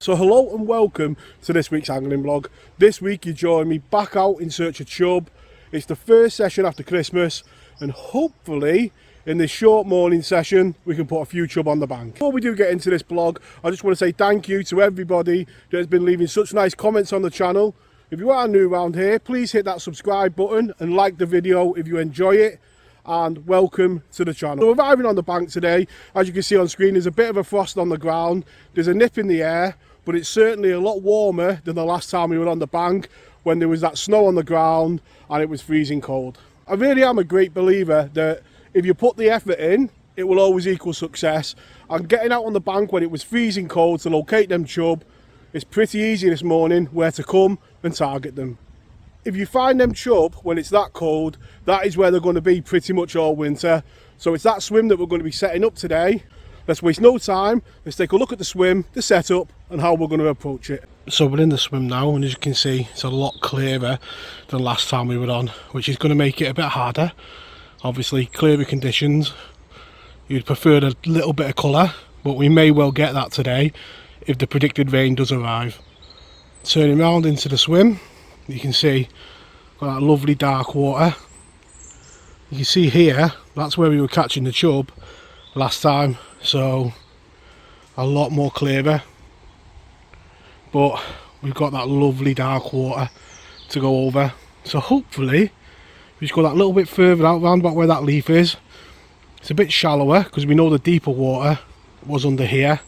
So hello and welcome to this week's angling vlog. This week you join me back out in search of chub. It's the first session after Christmas and hopefully in this short morning session we can put a few chub on the bank. Before we do get into this vlog, I just want to say thank you to everybody that has been leaving such nice comments on the channel. If you are new around here, please hit that subscribe button and like the video if you enjoy it. And welcome to the channel. So arriving on the bank today, as you can see on screen, there's a bit of a frost on the ground, there's a nip in the air, but it's certainly a lot warmer than the last time we were on the bank when there was that snow on the ground and it was freezing cold. I really am a great believer that if you put the effort in, it will always equal success. And getting out on the bank when it was freezing cold to locate them chub, it's pretty easy this morning where to come and target them. If you find them chub when it's that cold, that is where they're going to be pretty much all winter. So it's that swim that we're going to be setting up today. Let's waste no time, let's take a look at the swim, the setup and how we're going to approach it. So we're in the swim now and as you can see it's a lot clearer than last time we were on, which is going to make it a bit harder. Obviously clearer conditions, you'd prefer a little bit of colour, but we may well get that today if the predicted rain does arrive. Turning around into the swim, you can see got that lovely dark water. You can see here, that's where we were catching the chub last time, so a lot more clearer, but we've got that lovely dark water to go over. So hopefully we just go that little bit further out round about where that leaf is. It's a bit shallower because we know the deeper water was under here,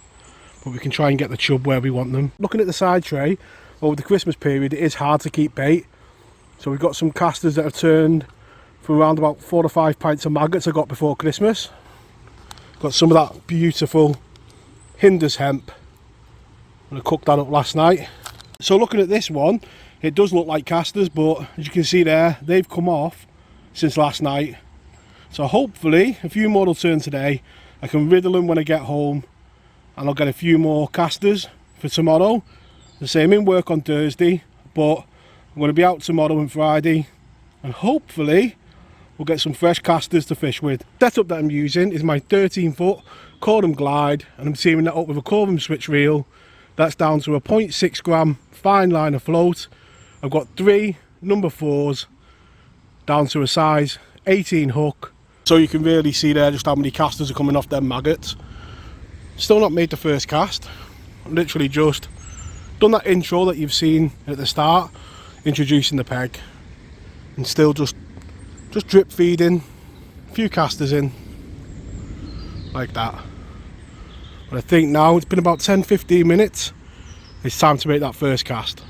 but we can try and get the chub where we want them. Looking at the side tray, over the Christmas period it is hard to keep bait, so we've got some casters that have turned from around about 4 to 5 pints of maggots I got before Christmas. Got some of that beautiful Hinders hemp, and I cooked that up last night. So looking at this one, it does look like casters, but as you can see there, they've come off since last night. So hopefully a few more will turn today. I can riddle them when I get home and I'll get a few more casters for tomorrow. The same in work on Thursday, but I'm going to be out tomorrow and Friday and hopefully we'll get some fresh casters to fish with. The setup that I'm using is my 13-foot Cordum glide and I'm teaming that up with a Cordum switch reel. That's down to a 0.6 gram fine line afloat. I've got 3 number 4s down to a size 18 hook. So you can really see there just how many casters are coming off them maggots. Still not made the first cast. I'm literally just done that intro that you've seen at the start, introducing the peg, and still just drip feeding a few casters in like that. But I think now it's been about 10-15 minutes, it's time to make that first cast.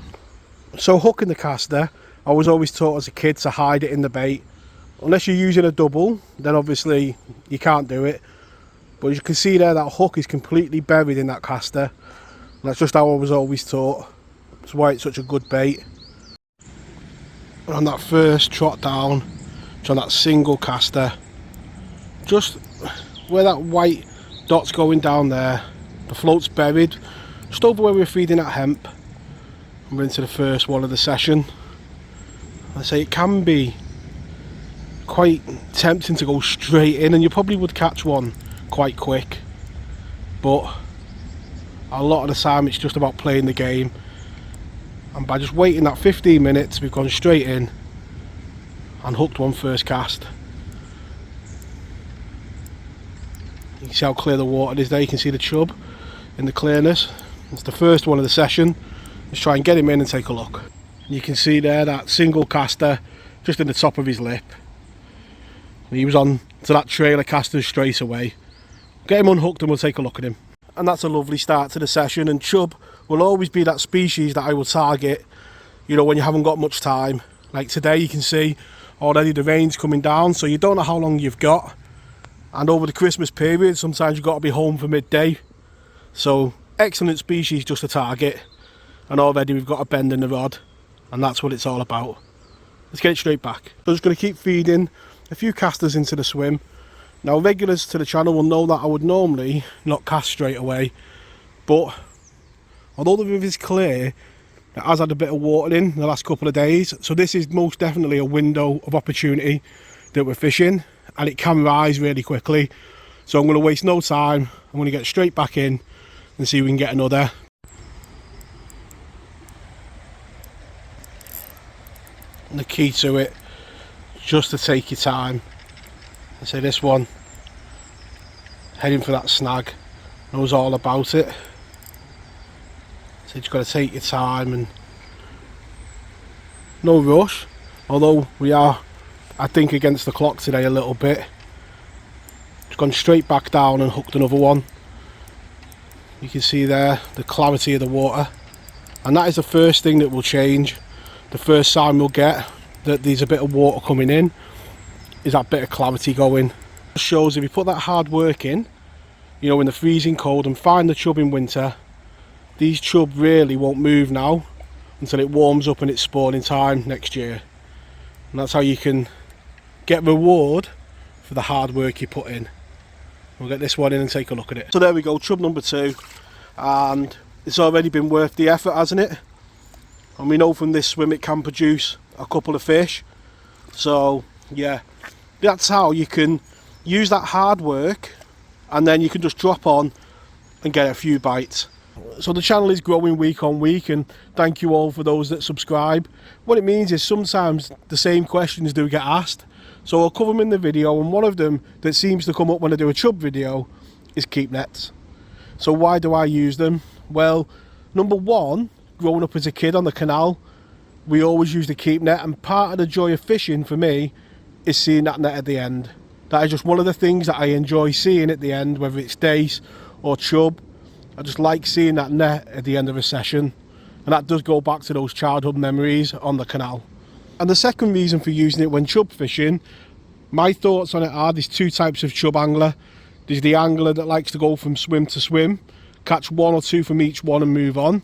So hooking the caster, I was always taught as a kid to hide it in the bait. Unless you're using a double, then obviously you can't do it, but as you can see there, that hook is completely buried in that caster. And that's just how I was always taught. That's why it's such a good bait. And on that first trot down, it's on that single caster, just where that white dot's going down there, the float's buried, just over where we were feeding that hemp. And we're into the first one of the session. I say it can be quite tempting to go straight in, and you probably would catch one quite quick, but a lot of the time it's just about playing the game, and by just waiting that 15 minutes we've gone straight in and hooked one first cast. You can see how clear the water is there, you can see the chub in the clearness. It's the first one of the session. Let's try and get him in and take a look. You can see there that single caster just in the top of his lip. He was on to that trail of casters straight away. Get him unhooked and we'll take a look at him. And that's a lovely start to the session, and chub will always be that species that I will target, you know, when you haven't got much time. Like today you can see already the rain's coming down, so you don't know how long you've got, and over the Christmas period sometimes you've got to be home for midday. So excellent species just to target, and already we've got a bend in the rod, and that's what it's all about. Let's get it straight back. So I'm just going to keep feeding a few casters into the swim. Now regulars to the channel will know that I would normally not cast straight away, but although the river is clear, it has had a bit of water in the last couple of days, so this is most definitely a window of opportunity that we're fishing, and it can rise really quickly. So I'm going to waste no time, I'm going to get straight back in and see if we can get another. key to it, just to take your time. And so this one, heading for that snag, knows all about it. So you've got to take your time and no rush, although we are, I think, against the clock today a little bit. Just gone straight back down and hooked another one. You can see there the clarity of the water, and that is the first thing that will change. The first sign we'll get that there's a bit of water coming in is that bit of clarity going. It shows if you put that hard work in, you know, in the freezing cold, and find the chub in winter, these chub really won't move now until it warms up and it's spawning time next year. And that's how you can get reward for the hard work you put in. We'll get this one in and take a look at it. So there we go, chub number 2, and it's already been worth the effort, hasn't it? And we know from this swim it can produce a couple of fish. So yeah, that's how you can use that hard work, and then you can just drop on and get a few bites. So the channel is growing week on week, and thank you all for those that subscribe. What it means is sometimes the same questions do get asked, so I'll cover them in the video, and one of them that seems to come up when I do a chub video is keep nets. So why do I use them? Well, number one, growing up as a kid on the canal, we always used a keep net, and part of the joy of fishing for me is seeing that net at the end. That is just one of the things that I enjoy seeing at the end, whether it's dace or chub. I just like seeing that net at the end of a session, and that does go back to those childhood memories on the canal. And the second reason for using it when chub fishing, my thoughts on it are there's two types of chub angler. There's the angler that likes to go from swim to swim, catch one or two from each one and move on,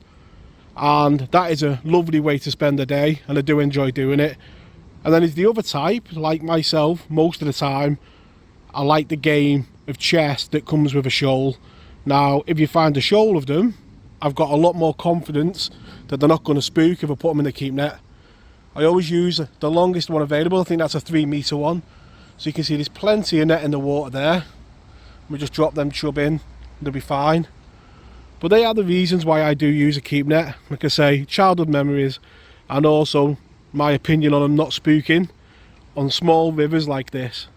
and that is a lovely way to spend the day, and I do enjoy doing it. And then there's the other type, like myself, most of the time I like the game of chess that comes with a shoal. Now, if you find a shoal of them, I've got a lot more confidence that they're not going to spook if I put them in the keep net. I always use the longest one available. I think that's a 3-metre one. So you can see there's plenty of net in the water there. We just drop them chub in, they'll be fine. But they are the reasons why I do use a keep net. Like I say, childhood memories, and also my opinion on them not spooking on small rivers like this.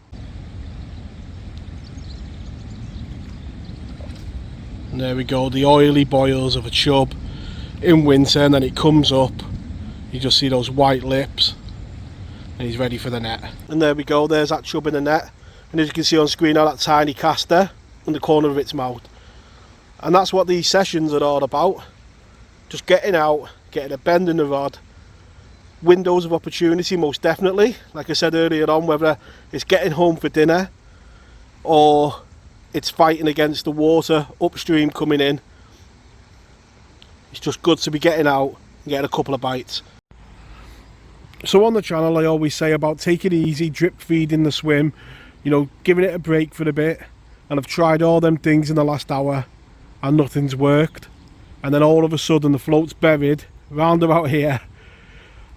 And there we go, the oily boils of a chub in winter, and then it comes up, you just see those white lips, and he's ready for the net. And there we go, there's that chub in the net, and as you can see on screen now, that tiny caster in the corner of its mouth. And that's what these sessions are all about, just getting out, getting a bend in the rod, windows of opportunity most definitely, like I said earlier on, whether it's getting home for dinner or it's fighting against the water upstream coming in. It's just good to be getting out and getting a couple of bites. So on the channel I always say about taking it easy, drip feeding the swim, you know, giving it a break for a bit, and I've tried all them things in the last hour and nothing's worked, and then all of a sudden the float's buried round about here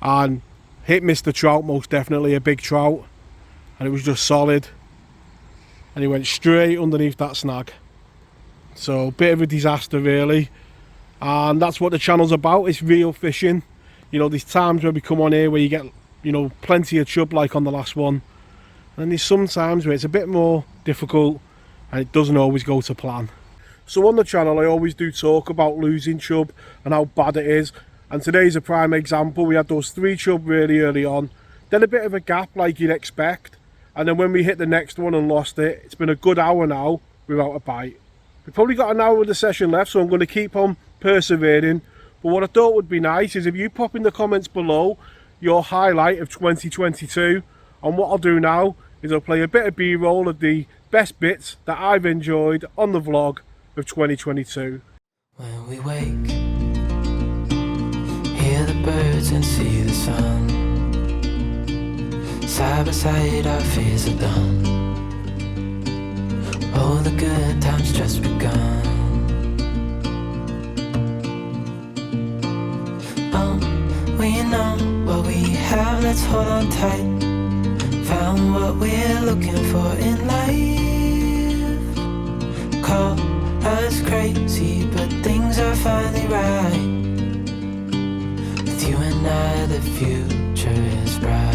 and hit Mr. Trout, most definitely a big trout, and it was just solid. And he went straight underneath that snag. So, bit of a disaster really. And that's what the channel's about, it's real fishing. You know, there's times where we come on here where you get, you know, plenty of chub like on the last one. And then there's some times where it's a bit more difficult and it doesn't always go to plan. So on the channel I always do talk about losing chub and how bad it is. And today's a prime example. We had those 3 chub really early on. Then a bit of a gap like you'd expect. And then when we hit the next one and lost it, it's been a good hour now without a bite. We've probably got an hour of the session left, so I'm going to keep on persevering. But what I thought would be nice is if you pop in the comments below your highlight of 2022. And what I'll do now is I'll play a bit of B-roll of the best bits that I've enjoyed on the vlog of 2022. When we wake, hear the birds and see the sun. Side by side our fears are done. Oh, the good times just begun. Oh, we know what we have, let's hold on tight. Found what we're looking for in life. Call us crazy, but things are finally right. With you and I, the future is bright.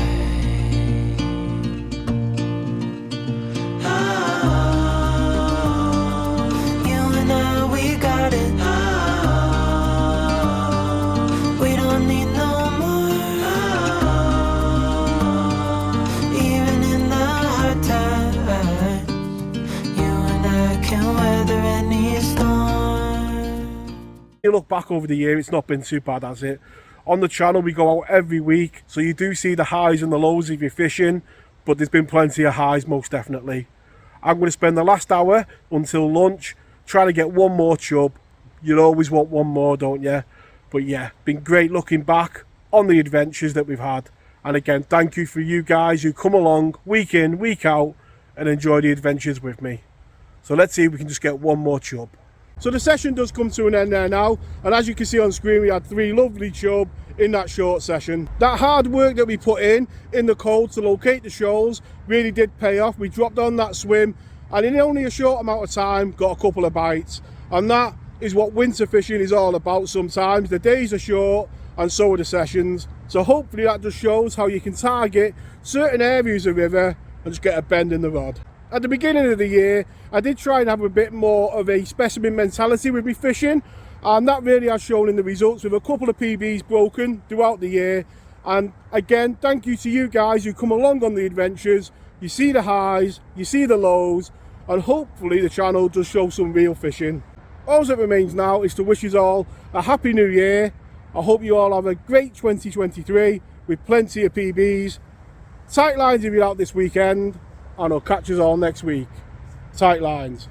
You look back over the year, it's not been too bad, has it? On the channel we go out every week, so you do see the highs and the lows if you're fishing, but there's been plenty of highs most definitely. I'm going to spend the last hour until lunch trying to get one more chub. You always want one more, don't you? But yeah, been great looking back on the adventures that we've had. And again, thank you for you guys who come along week in, week out and enjoy the adventures with me. So let's see if we can just get one more chub. So the session does come to an end there now, and as you can see on screen, we had 3 lovely chub in that short session. That hard work that we put in the cold to locate the shoals really did pay off. We dropped on that swim and in only a short amount of time got a couple of bites, and that is what winter fishing is all about. Sometimes the days are short and so are the sessions, so hopefully that just shows how you can target certain areas of river and just get a bend in the rod. At the beginning of the year, I did try and have a bit more of a specimen mentality with me fishing, and that really has shown in the results with a couple of PBs broken throughout the year. And again, thank you to you guys who come along on the adventures. You see the highs, you see the lows, and hopefully the channel does show some real fishing. All that remains now is to wish you all a happy new year. I hope you all have a great 2023 with plenty of PBs. Tight lines if you're out this weekend, and I'll catch us all next week. Tight lines.